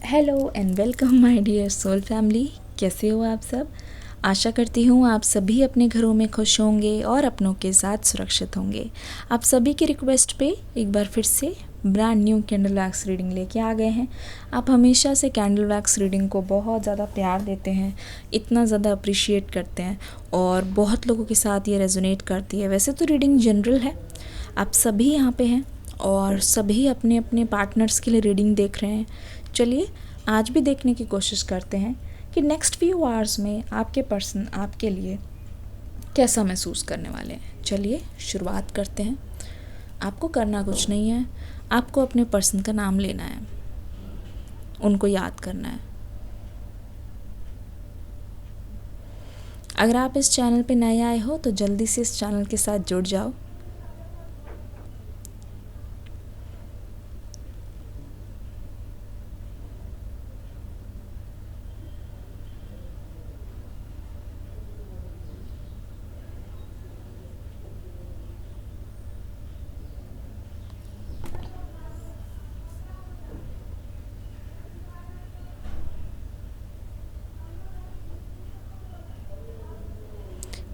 Hello and welcome my dear soul family. कैसे हो आप सब? आशा करती हूँ आप सभी अपने घरों में खुश होंगे और अपनों के साथ सुरक्षित होंगे। आप सभी की रिक्वेस्ट पे एक बार फिर से brand new candle wax reading लेके आ गए हैं। आप हमेशा से कैंडल वैक्स रीडिंग को बहुत ज़्यादा प्यार देते हैं, इतना ज़्यादा अप्रिशिएट करते हैं और बहुत लोगों के साथ ये रेजोनेट करती है। वैसे तो रीडिंग जनरल है, आप सभी यहाँ पे हैं और सभी अपने अपने पार्टनर्स के लिए रीडिंग देख रहे हैं। चलिए आज भी देखने की कोशिश करते हैं कि नेक्स्ट फ्यू आवर्स में आपके पर्सन आपके लिए कैसा महसूस करने वाले हैं। चलिए शुरुआत करते हैं। आपको करना कुछ नहीं है, आपको अपने पर्सन का नाम लेना है, उनको याद करना है। अगर आप इस चैनल पे नए आए हो तो जल्दी से इस चैनल के साथ जुड़ जाओ।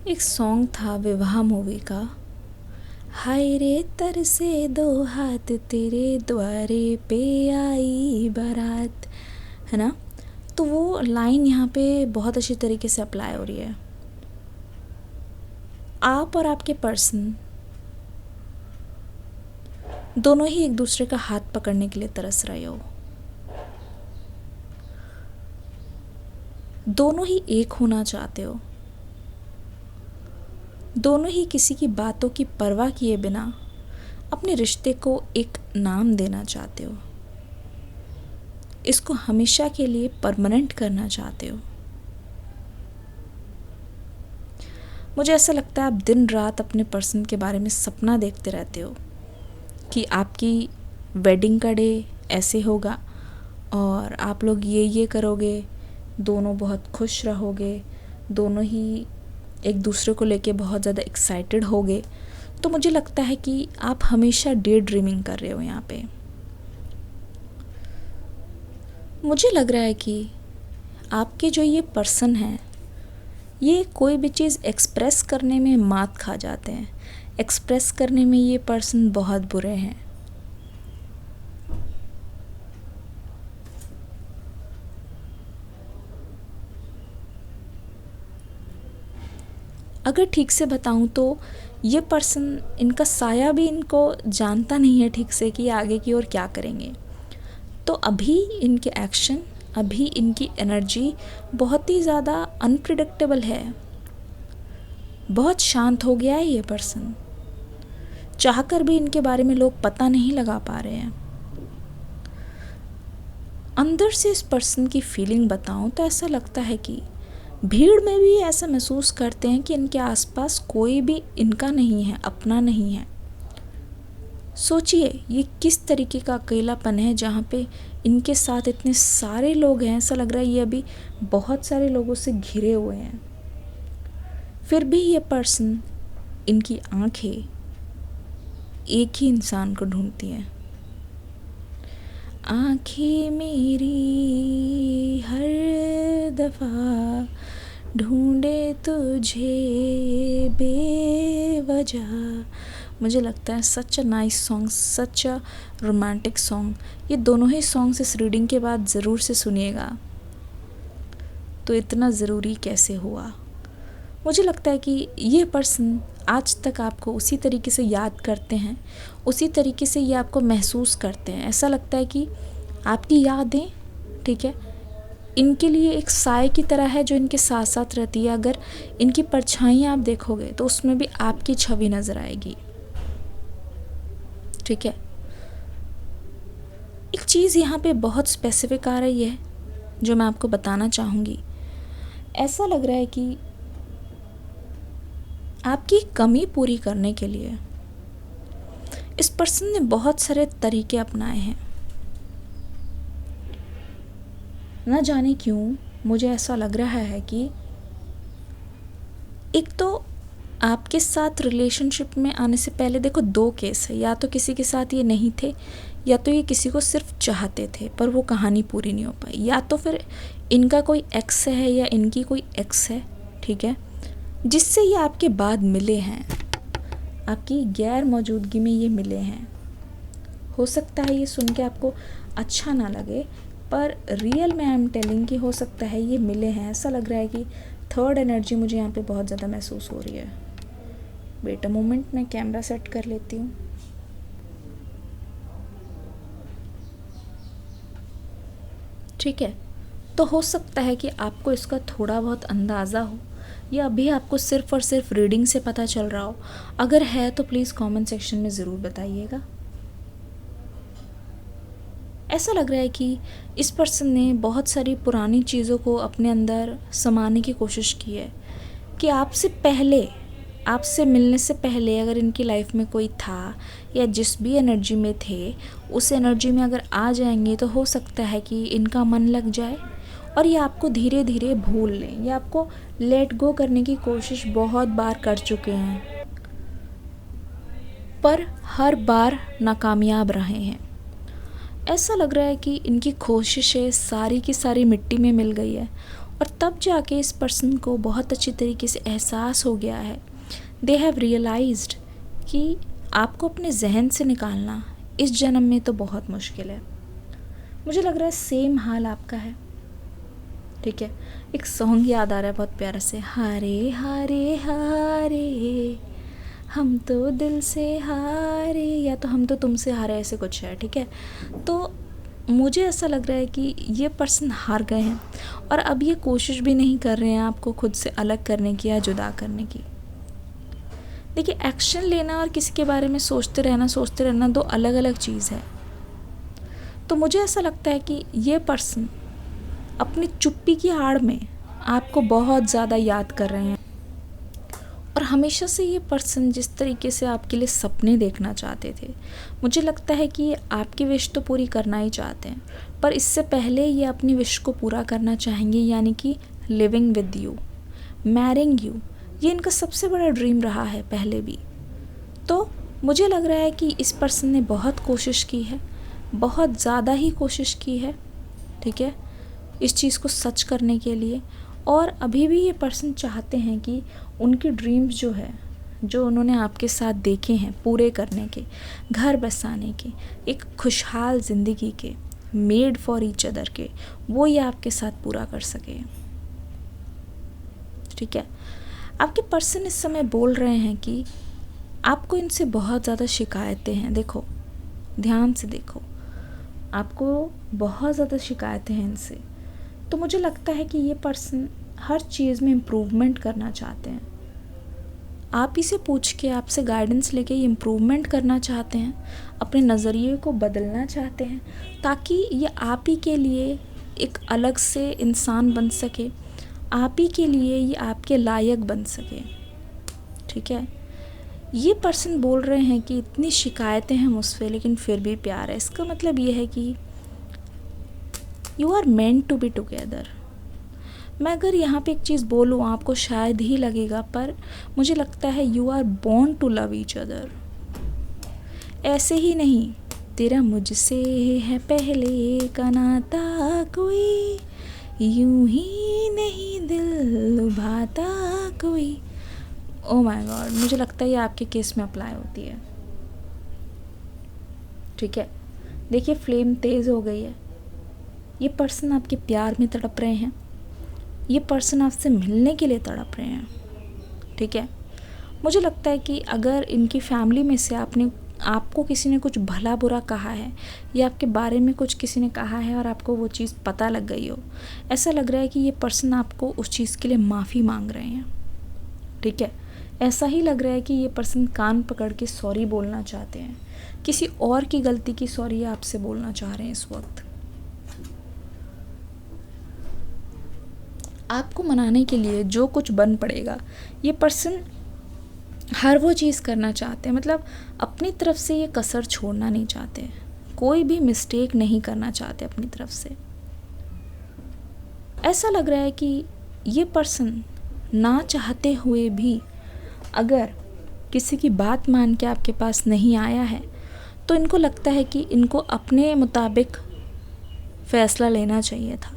एक सॉन्ग था विवाह मूवी का, हाय रे तरसे दो हाथ तेरे द्वारे पे आई बारात, है ना? तो वो लाइन यहाँ पे बहुत अच्छी तरीके से अप्लाई हो रही है। आप और आपके पर्सन दोनों ही एक दूसरे का हाथ पकड़ने के लिए तरस रहे हो। दोनों ही एक होना चाहते हो। दोनों ही किसी की बातों की परवाह किए बिना अपने रिश्ते को एक नाम देना चाहते हो। इसको हमेशा के लिए परमानेंट करना चाहते हो। मुझे ऐसा लगता है आप दिन रात अपने पर्सन के बारे में सपना देखते रहते हो कि आपकी वेडिंग का डे ऐसे होगा और आप लोग ये करोगे, दोनों बहुत खुश रहोगे, दोनों ही एक दूसरे को लेके बहुत ज़्यादा एक्साइटेड होगे। तो मुझे लगता है कि आप हमेशा डे ड्रीमिंग कर रहे हो यहाँ पे। मुझे लग रहा है कि आपके जो ये पर्सन हैं, ये कोई भी चीज़ एक्सप्रेस करने में मात खा जाते हैं। एक्सप्रेस करने में ये पर्सन बहुत बुरे हैं। अगर ठीक से बताऊं तो ये पर्सन, इनका साया भी इनको जानता नहीं है ठीक से कि आगे की ओर क्या करेंगे। तो अभी इनके एक्शन, अभी इनकी एनर्जी बहुत ही ज़्यादा अनप्रिडिक्टेबल है। बहुत शांत हो गया है ये पर्सन। चाहकर भी इनके बारे में लोग पता नहीं लगा पा रहे हैं। अंदर से इस पर्सन की फीलिंग बताऊं तो ऐसा लगता है कि भीड़ में भी ऐसा महसूस करते हैं कि इनके आसपास कोई भी इनका नहीं है, अपना नहीं है। सोचिए ये किस तरीके का अकेलापन है जहाँ पे इनके साथ इतने सारे लोग हैं। ऐसा लग रहा है ये अभी बहुत सारे लोगों से घिरे हुए हैं। फिर भी ये पर्सन, इनकी आंखें एक ही इंसान को ढूंढती हैं। आंखें मेरी हर दफ़ा ढूंढे तुझे बेवजह। मुझे लगता है such a nice song, such a romantic song. ये दोनों ही सॉन्ग्स इस रीडिंग के बाद ज़रूर से सुनिएगा। तो इतना ज़रूरी कैसे हुआ? मुझे लगता है कि ये पर्सन आज तक आपको उसी तरीके से याद करते हैं, उसी तरीके से ये आपको महसूस करते हैं। ऐसा लगता है कि आपकी यादें, ठीक है, इनके लिए एक साए की तरह है जो इनके साथ साथ रहती है। अगर इनकी परछाइयाँ आप देखोगे तो उसमें भी आपकी छवि नज़र आएगी, ठीक है। एक चीज़ यहाँ पे बहुत स्पेसिफिक आ रही है जो मैं आपको बताना चाहूँगी। ऐसा लग रहा है कि आपकी कमी पूरी करने के लिए इस पर्सन ने बहुत सारे तरीके अपनाए हैं। न जाने क्यों मुझे ऐसा लग रहा है कि एक तो आपके साथ रिलेशनशिप में आने से पहले देखो दो केस है। या तो किसी के साथ ये नहीं थे या तो ये किसी को सिर्फ चाहते थे पर वो कहानी पूरी नहीं हो पाई, या तो फिर इनका कोई एक्स है या इनकी कोई एक्स है, ठीक है, जिससे ये आपके बाद मिले हैं, आपकी गैर मौजूदगी में ये मिले हैं। हो सकता है ये सुन के आपको अच्छा ना लगे, पर रियल में आई एम टेलिंग कि हो सकता है ये मिले हैं। ऐसा लग रहा है कि थर्ड एनर्जी मुझे यहाँ पे बहुत ज़्यादा महसूस हो रही है। वेट अ मोमेंट, मैं कैमरा सेट कर लेती हूँ। ठीक है, तो हो सकता है कि आपको इसका थोड़ा बहुत अंदाज़ा हो, या अभी आपको सिर्फ़ और सिर्फ रीडिंग से पता चल रहा हो। अगर है तो प्लीज़ कमेंट सेक्शन में ज़रूर बताइएगा। ऐसा लग रहा है कि इस पर्सन ने बहुत सारी पुरानी चीज़ों को अपने अंदर समाने की कोशिश की है, कि आपसे मिलने से पहले अगर इनकी लाइफ में कोई था, या जिस भी एनर्जी में थे उस एनर्जी में अगर आ जाएंगे तो हो सकता है कि इनका मन लग जाए और ये आपको धीरे धीरे भूल लें, या आपको लेट गो करने की कोशिश बहुत बार कर चुके हैं, पर हर बार नाकामयाब रहे हैं। ऐसा लग रहा है कि इनकी कोशिशें सारी की सारी मिट्टी में मिल गई है, और तब जाके इस पर्सन को बहुत अच्छी तरीके से एहसास हो गया है। दे हैव रियलाइज्ड कि आपको अपने जहन से निकालना इस जन्म में तो बहुत मुश्किल है। मुझे लग रहा है सेम हाल आपका है। ठीक है, एक सॉन्ग याद आ रहा है बहुत प्यारा से, हारे हारे हारे हम तो दिल से हारे, या तो हम तो तुमसे हारे, ऐसे कुछ है। ठीक है, तो मुझे ऐसा लग रहा है कि ये पर्सन हार गए हैं और अब ये कोशिश भी नहीं कर रहे हैं आपको खुद से अलग करने की या जुदा करने की। देखिए, एक्शन लेना और किसी के बारे में सोचते रहना दो अलग अलग चीज़ है। तो मुझे ऐसा लगता है कि ये पर्सन अपनी चुप्पी की आड़ में आपको बहुत ज़्यादा याद कर रहे हैं, और हमेशा से ये पर्सन जिस तरीके से आपके लिए सपने देखना चाहते थे, मुझे लगता है कि ये आपकी विश तो पूरी करना ही चाहते हैं, पर इससे पहले ये अपनी विश को पूरा करना चाहेंगे, यानी कि living with you, marrying you. ये इनका सबसे बड़ा ड्रीम रहा है पहले भी। तो मुझे लग रहा है कि इस पर्सन ने बहुत कोशिश की है, बहुत ज़्यादा ही कोशिश की है, ठीक है, इस चीज़ को सच करने के लिए। और अभी भी ये पर्सन चाहते हैं कि उनकी ड्रीम्स जो है, जो उन्होंने आपके साथ देखे हैं पूरे करने के, घर बसाने के, एक खुशहाल ज़िंदगी के, मेड फॉर ईच अदर के, वो ये आपके साथ पूरा कर सके। ठीक है, आपके पर्सन इस समय बोल रहे हैं कि आपको इनसे बहुत ज़्यादा शिकायतें हैं। देखो, ध्यान से देखो, आपको बहुत ज़्यादा शिकायतें हैं इनसे। तो मुझे लगता है कि ये पर्सन हर चीज़ में इम्प्रूवमेंट करना चाहते हैं। आप ही से पूछ के, आपसे गाइडेंस लेके ये इम्प्रूवमेंट करना चाहते हैं, अपने नज़रिए को बदलना चाहते हैं, ताकि ये आप ही के लिए एक अलग से इंसान बन सके, आप ही के लिए ये आपके लायक बन सके। ठीक है, ये पर्सन बोल रहे हैं कि इतनी शिकायतें हैं मुझसे लेकिन फिर भी प्यार है। इसका मतलब ये है कि you are meant to be together. मैं अगर यहाँ पे एक चीज़ बोलूँ आपको शायद ही लगेगा, पर मुझे लगता है you are born to love each other. ऐसे ही नहीं, तेरा मुझसे है पहले का नाता, कोई यूं ही नहीं दिल लुभाता कोई। ओ माय गॉड, मुझे लगता है ये आपके केस में अप्लाई होती है। ठीक है, देखिए फ्लेम तेज़ हो गई है। ये पर्सन आपके प्यार में तड़प रहे हैं, ये पर्सन आपसे मिलने के लिए तड़प रहे हैं। ठीक है, मुझे लगता है कि अगर इनकी फैमिली में से आपको किसी ने कुछ भला बुरा कहा है, या आपके बारे में कुछ किसी ने कहा है और आपको वो चीज़ पता लग गई हो, ऐसा लग रहा है कि ये पर्सन आपको उस चीज़ के लिए माफ़ी मांग रहे हैं। ठीक है, ऐसा ही लग रहा है कि ये पर्सन कान पकड़ के सॉरी बोलना चाहते हैं, किसी और की गलती की सॉरी आपसे बोलना चाह रहे हैं इस वक्त। आपको मनाने के लिए जो कुछ बन पड़ेगा, ये पर्सन हर वो चीज़ करना चाहते हैं, मतलब अपनी तरफ से ये कसर छोड़ना नहीं चाहते, कोई भी मिस्टेक नहीं करना चाहते अपनी तरफ से। ऐसा लग रहा है कि ये पर्सन ना चाहते हुए भी अगर किसी की बात मान के आपके पास नहीं आया है, तो इनको लगता है कि इनको अपने मुताबिक फ़ैसला लेना चाहिए था,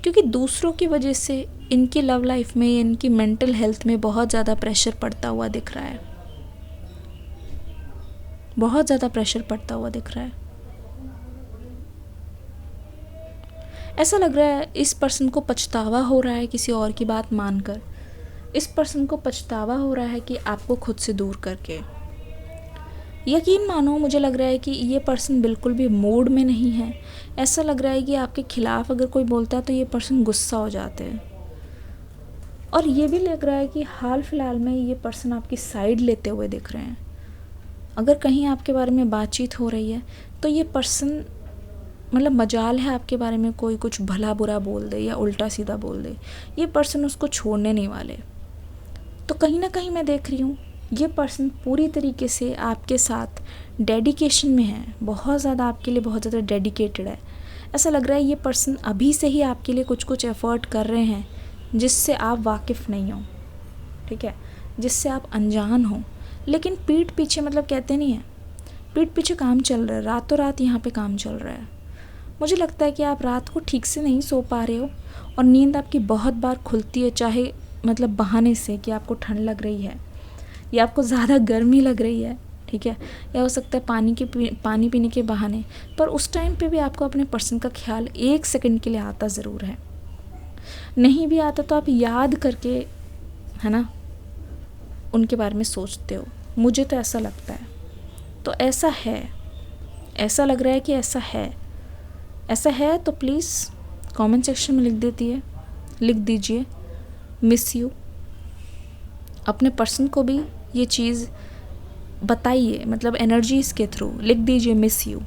क्योंकि दूसरों की वजह से इनकी लव लाइफ में, इनकी मेंटल हेल्थ में बहुत ज़्यादा प्रेशर पड़ता हुआ दिख रहा है, बहुत ज़्यादा प्रेशर पड़ता हुआ दिख रहा है। ऐसा लग रहा है इस पर्सन को पछतावा हो रहा है किसी और की बात मानकर, इस पर्सन को पछतावा हो रहा है कि आपको खुद से दूर करके। यकीन मानो, मुझे लग रहा है कि ये पर्सन बिल्कुल भी मूड में नहीं है। ऐसा लग रहा है कि आपके खिलाफ़ अगर कोई बोलता है तो ये पर्सन गुस्सा हो जाते हैं। और ये भी लग रहा है कि हाल फिलहाल में ये पर्सन आपकी साइड लेते हुए दिख रहे हैं। अगर कहीं आपके बारे में बातचीत हो रही है तो ये पर्सन, मतलब मजाल है आपके बारे में कोई कुछ भला बुरा बोल दे या उल्टा सीधा बोल दे, ये पर्सन उसको छोड़ने नहीं वाले। तो कहीं ना कहीं मैं देख रही हूँ ये पर्सन पूरी तरीके से आपके साथ डेडिकेशन में है, बहुत ज़्यादा आपके लिए बहुत ज़्यादा डेडिकेटेड है। ऐसा लग रहा है ये पर्सन अभी से ही आपके लिए कुछ कुछ एफ़र्ट कर रहे हैं जिससे आप वाकिफ़ नहीं हो, ठीक है, जिससे आप अनजान हो। लेकिन पीठ पीछे, मतलब कहते नहीं है, पीठ पीछे काम चल रहा है, रातों रात यहाँ पे काम चल रहा है। मुझे लगता है कि आप रात को ठीक से नहीं सो पा रहे हो और नींद आपकी बहुत बार खुलती है, चाहे मतलब बहाने से कि आपको ठंड लग रही है या आपको ज़्यादा गर्मी लग रही है, ठीक है, या हो सकता है पानी पीने के बहाने। पर उस टाइम पे भी आपको अपने पर्सन का ख्याल 1 सेकंड के लिए आता ज़रूर है। नहीं भी आता तो आप याद करके, है ना, उनके बारे में सोचते हो। मुझे तो ऐसा लगता है। तो ऐसा है, ऐसा लग रहा है कि ऐसा है। ऐसा है तो प्लीज़ कमेंट सेक्शन में लिख दीजिए मिस यू। अपने पर्सन को भी ये चीज़ बताइए, मतलब एनर्जीज़ के थ्रू लिख दीजिए मिस यू,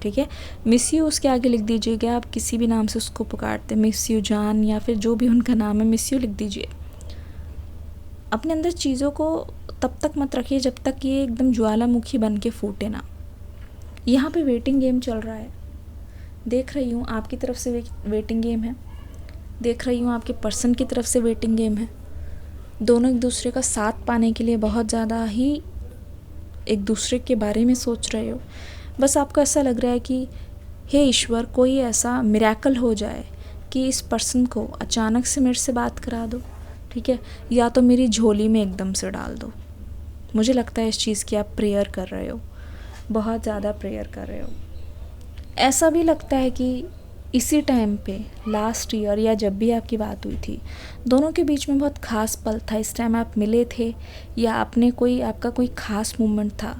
ठीक है। मिस यू उसके आगे लिख दीजिएगा, आप किसी भी नाम से उसको पुकारते, मिस यू जान या फिर जो भी उनका नाम है, मिस यू लिख दीजिए। अपने अंदर चीज़ों को तब तक मत रखिए जब तक ये एकदम ज्वालामुखी बन के फूटे ना। यहाँ पे वेटिंग गेम चल रहा है, देख रही हूँ आपकी तरफ से वेटिंग गेम है, देख रही हूँ आपके पर्सन की तरफ से वेटिंग गेम है। दोनों एक दूसरे का साथ पाने के लिए बहुत ज़्यादा ही एक दूसरे के बारे में सोच रहे हो। बस आपको ऐसा लग रहा है कि हे ईश्वर, कोई ऐसा मिरेकल हो जाए कि इस पर्सन को अचानक से मेरे से बात करा दो, ठीक है, या तो मेरी झोली में एकदम से डाल दो। मुझे लगता है इस चीज़ की आप प्रेयर कर रहे हो, बहुत ज़्यादा प्रेयर कर रहे हो। ऐसा भी लगता है कि इसी टाइम पे लास्ट ईयर या जब भी आपकी बात हुई थी, दोनों के बीच में बहुत ख़ास पल था। इस टाइम आप मिले थे या आपका कोई ख़ास मोमेंट था,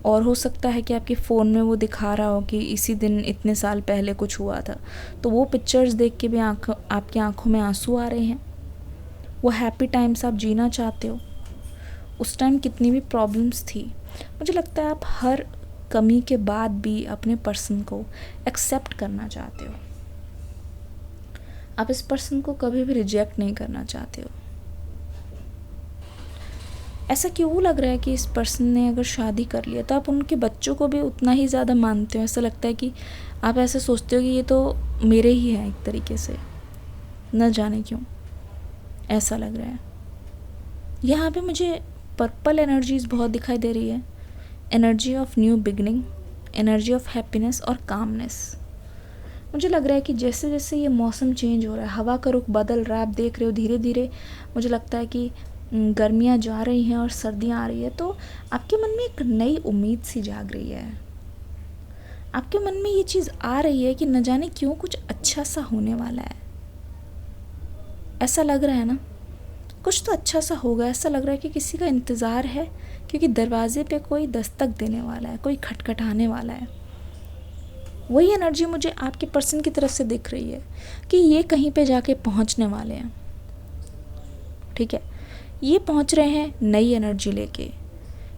और हो सकता है कि आपके फ़ोन में वो दिखा रहा हो कि इसी दिन इतने साल पहले कुछ हुआ था, तो वो पिक्चर्स देख के भी आपकी आँखों में आंसू आ रहे हैं। वो हैप्पी टाइम्स आप जीना चाहते हो। उस टाइम कितनी भी प्रॉब्लम्स थी, मुझे लगता है आप हर कमी के बाद भी अपने पर्सन को एक्सेप्ट करना चाहते हो। आप इस पर्सन को कभी भी रिजेक्ट नहीं करना चाहते हो। ऐसा क्यों लग रहा है कि इस पर्सन ने अगर शादी कर लिया तो आप उनके बच्चों को भी उतना ही ज़्यादा मानते हो। ऐसा लगता है कि आप ऐसे सोचते हो कि ये तो मेरे ही हैं एक तरीके से, न जाने क्यों ऐसा लग रहा है। यहाँ पे मुझे पर्पल एनर्जीज बहुत दिखाई दे रही है, energy of new beginning, energy of happiness और कामनेस। मुझे लग रहा है कि जैसे जैसे ये मौसम चेंज हो रहा है, हवा का रुख बदल रहा है, आप देख रहे हो धीरे धीरे मुझे लगता है कि गर्मियाँ जा रही हैं और सर्दियाँ आ रही है, तो आपके मन में एक नई उम्मीद सी जाग रही है। आपके मन में ये चीज़ आ रही है कि न जाने क्यों कुछ अच्छा सा होने वाला है। ऐसा लग रहा है ना, कुछ तो अच्छा सा होगा। ऐसा लग रहा है कि किसी का इंतज़ार है, क्योंकि दरवाजे पे कोई दस्तक देने वाला है, कोई खटखटाने वाला है। वही एनर्जी मुझे आपके पर्सन की तरफ से दिख रही है कि ये कहीं पे जाके पहुंचने वाले हैं, ठीक है। ये पहुंच रहे हैं नई एनर्जी लेके,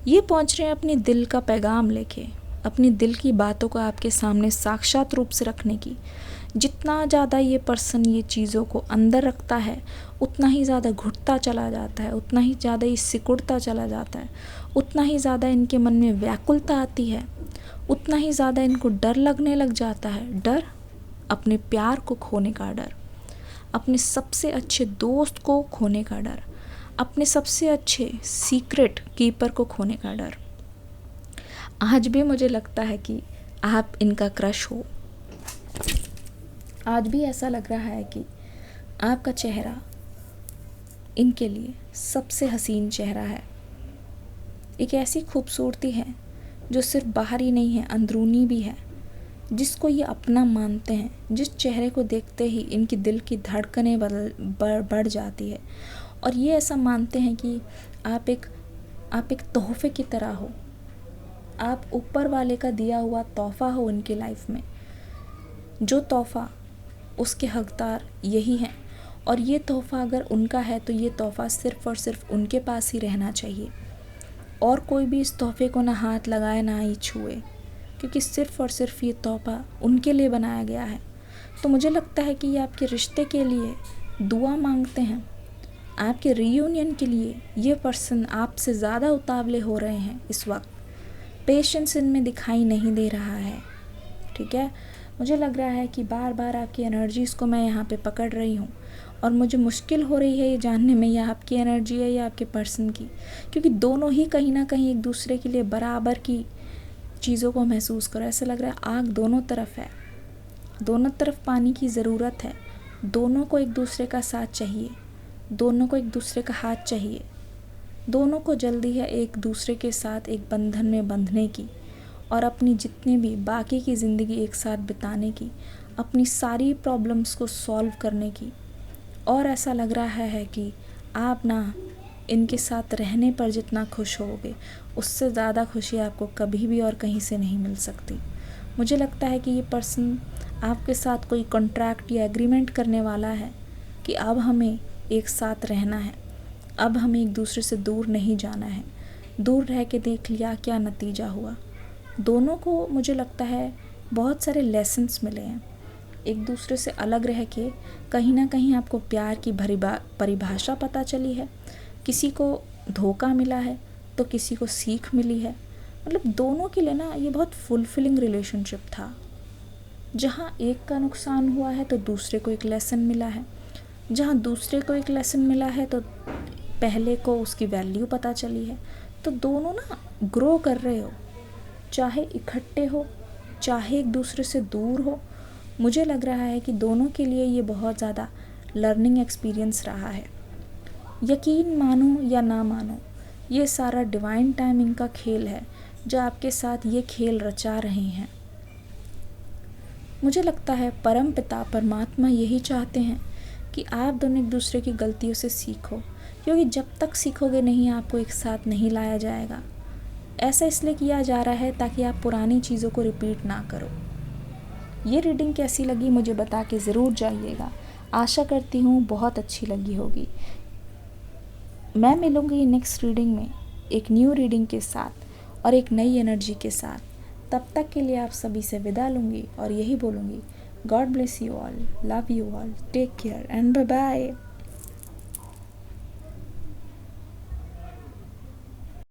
ये पहुंच रहे हैं अपने दिल का पैगाम लेके, अपनी दिल की बातों को आपके सामने साक्षात रूप से रखने की। जितना ज़्यादा ये पर्सन ये चीज़ों को अंदर रखता है, उतना ही ज़्यादा घुटता चला जाता है, उतना ही ज़्यादा ये सिकुड़ता चला जाता है, उतना ही ज़्यादा इनके मन में व्याकुलता आती है, उतना ही ज़्यादा इनको डर लगने लग जाता है। डर, अपने प्यार को खोने का डर, अपने सबसे अच्छे दोस्त को खोने का डर, अपने सबसे अच्छे सीक्रेट कीपर को खोने का डर। आज भी मुझे लगता है कि आप इनका क्रश हो। आज भी ऐसा लग रहा है कि आपका चेहरा इनके लिए सबसे हसीन चेहरा है। एक ऐसी खूबसूरती है जो सिर्फ बाहरी नहीं है, अंदरूनी भी है, जिसको ये अपना मानते हैं। जिस चेहरे को देखते ही इनकी दिल की धड़कनें बढ़ जाती है और ये ऐसा मानते हैं कि आप एक तोहफे की तरह हो। आप ऊपर वाले का दिया हुआ तोहफा हो उनकी लाइफ में। जो तोहफा उसके हकदार यही हैं और ये तोहफा अगर उनका है तो ये तोहफा सिर्फ़ और सिर्फ उनके पास ही रहना चाहिए और कोई भी इस तोहफे को ना हाथ लगाए ना ही छुए, क्योंकि सिर्फ़ और सिर्फ ये तोहफा उनके लिए बनाया गया है। तो मुझे लगता है कि ये आपके रिश्ते के लिए दुआ मांगते हैं। आपके रीयूनियन के लिए ये पर्सन आपसे ज़्यादा उतावले हो रहे हैं इस वक्त। पेशेंस इनमें दिखाई नहीं दे रहा है, ठीक है। मुझे लग रहा है कि बार बार आपकी एनर्जीज़ को मैं यहाँ पे पकड़ रही हूँ और मुझे मुश्किल हो रही है ये जानने में यह आपकी एनर्जी है या आपके पर्सन की, क्योंकि दोनों ही कहीं ना कहीं एक दूसरे के लिए बराबर की चीज़ों को महसूस करो। ऐसा लग रहा है आग दोनों तरफ है, दोनों तरफ पानी की ज़रूरत है, दोनों को एक दूसरे का साथ चाहिए, दोनों को एक दूसरे का हाथ चाहिए, दोनों को जल्दी है एक दूसरे के साथ एक बंधन में बंधने की और अपनी जितनी भी बाकी की ज़िंदगी एक साथ बिताने की, अपनी सारी प्रॉब्लम्स को सॉल्व करने की। और ऐसा लग रहा है कि आप ना इनके साथ रहने पर जितना खुश होगे उससे ज़्यादा खुशी आपको कभी भी और कहीं से नहीं मिल सकती। मुझे लगता है कि ये पर्सन आपके साथ कोई कॉन्ट्रैक्ट या एग्रीमेंट करने वाला है कि अब हमें एक साथ रहना है, अब हमें एक दूसरे से दूर नहीं जाना है। दूर रह के देख लिया क्या नतीजा हुआ। दोनों को मुझे लगता है बहुत सारे लेसन्स मिले हैं। एक दूसरे से अलग रह के कहीं ना कहीं आपको प्यार की परिभाषा पता चली है, किसी को धोखा मिला है तो किसी को सीख मिली है। मतलब दोनों के लिए ना ये बहुत फुलफिलिंग रिलेशनशिप था, जहाँ एक का नुकसान हुआ है तो दूसरे को एक लेसन मिला है, जहाँ दूसरे को एक लेसन मिला है तो पहले को उसकी वैल्यू पता चली है। तो दोनों ना ग्रो कर रहे हो, चाहे इकट्ठे हो चाहे एक दूसरे से दूर हो। मुझे लग रहा है कि दोनों के लिए ये बहुत ज़्यादा लर्निंग एक्सपीरियंस रहा है। यकीन मानो या ना मानो, ये सारा डिवाइन टाइमिंग का खेल है जो आपके साथ ये खेल रचा रहे हैं। मुझे लगता है परम पिता परमात्मा यही चाहते हैं कि आप दोनों एक दूसरे की गलतियों से सीखो, क्योंकि जब तक सीखोगे नहीं आपको एक साथ नहीं लाया जाएगा। ऐसा इसलिए किया जा रहा है ताकि आप पुरानी चीज़ों को रिपीट ना करो। ये रीडिंग कैसी लगी मुझे बता के ज़रूर जाइएगा। आशा करती हूँ बहुत अच्छी लगी होगी। मैं मिलूँगी नेक्स्ट रीडिंग में एक न्यू रीडिंग के साथ और एक नई एनर्जी के साथ। तब तक के लिए आप सभी से विदा लूँगी और यही बोलूँगी, God bless you all, love you all, take care and bye bye.